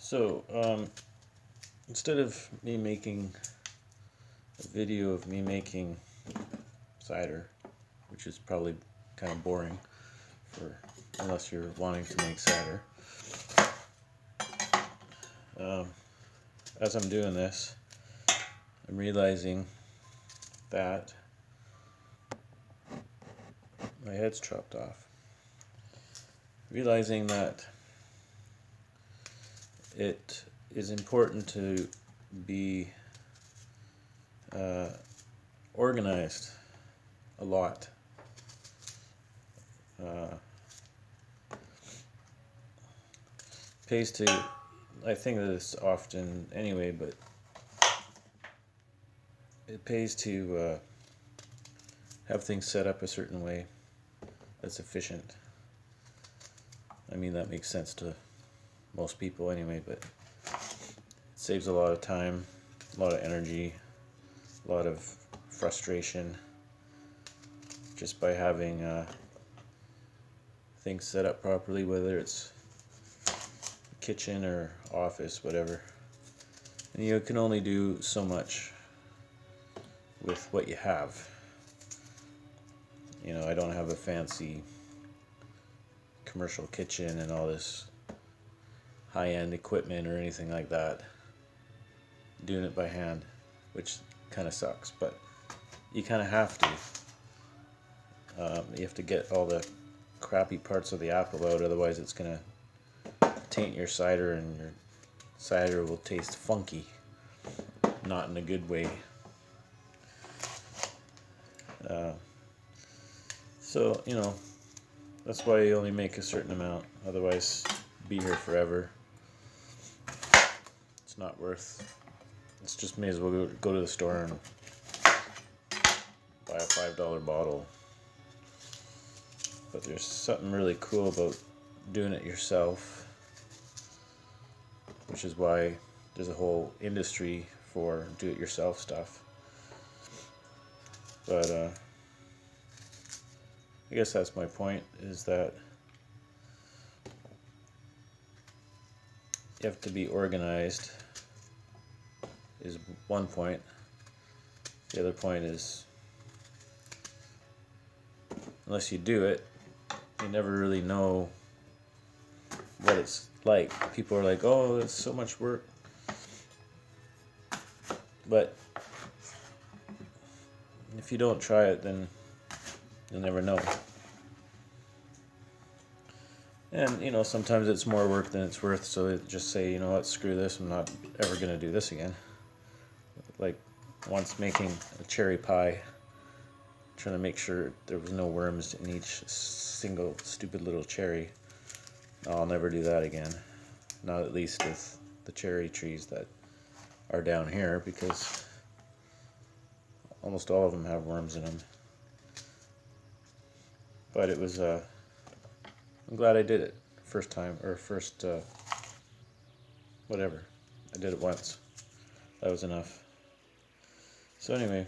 So, instead of me making a video of me making cider, which is probably kind of boring unless you're wanting to make cider, as I'm doing this, I'm realizing that my head's chopped off. Realizing that it is important to be organized a lot. Pays to, I think that it's often anyway, but it pays to have things set up a certain way that's efficient. I mean, that makes sense to most people anyway, but it saves a lot of time, a lot of energy, a lot of frustration just by having things set up properly, whether it's kitchen or office, whatever. And you can only do so much with what you have. You know, I don't have a fancy commercial kitchen and all this high-end equipment or anything like that. Doing it by hand, which kind of sucks, but you kind of have to. You have to get all the crappy parts of the apple out, otherwise it's going to taint your cider, and your cider will taste funky, not in a good way. So, you know, that's why you only make a certain amount, otherwise be here forever. It's not worth. It's just may as well go to the store and buy a $5 bottle. But there's something really cool about doing it yourself, which is why there's a whole industry for do-it-yourself stuff. But I guess that's my point, is that you have to be organized, is one point. The other point is, unless you do it, you never really know what it's like. People are like, oh, it's so much work. But if you don't try it, then you'll never know. And, you know, sometimes it's more work than it's worth, so just say, you know what, screw this, I'm not ever going to do this again. Like, once making a cherry pie, trying to make sure there was no worms in each single stupid little cherry. I'll never do that again. Not at least with the cherry trees that are down here, because almost all of them have worms in them. But it was, I'm glad I did it first time, or whatever. I did it once. That was enough. So anyway,